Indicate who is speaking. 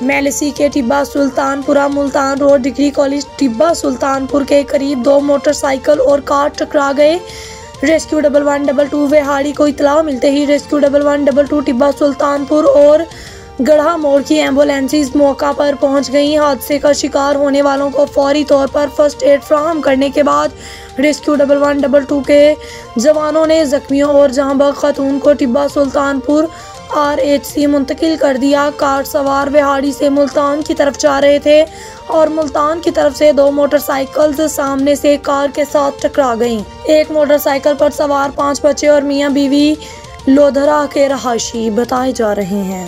Speaker 1: मेलसी के Tibba Sultanpura Multan road degree college Tibba Sultanpur के करीब 2 मोटरसाइकिल और कार टकरा गए। रेस्क्यू 1112 वेहाड़ी को इतला मिलते ही रेस्क्यू 1112 टिब्बा सुल्तानपुर और गढ़ा मोड़ की एम्बुलेंसेस मौका पर पहुंच गई। हादसे का शिकार होने वालों को फौरी तौर पर फर्स्ट एड फराहम करने के बाद रेस्क्यू 1112 के जवानों ने जख्मियों और जहांबग खातून को टिब्बा सुल्तानपुर RHC मुंतकिल कर दिया। कार सवार वेहाड़ी से मुल्तान की तरफ जा रहे थे और मुल्तान की तरफ से 2 मोटरसाइकिल्स सामने से कार के साथ टकरा गईं। एक मोटरसाइकिल पर सवार 5 बच्चे और मियां बीवी लोधरा के रहायशी बताए जा रहे हैं।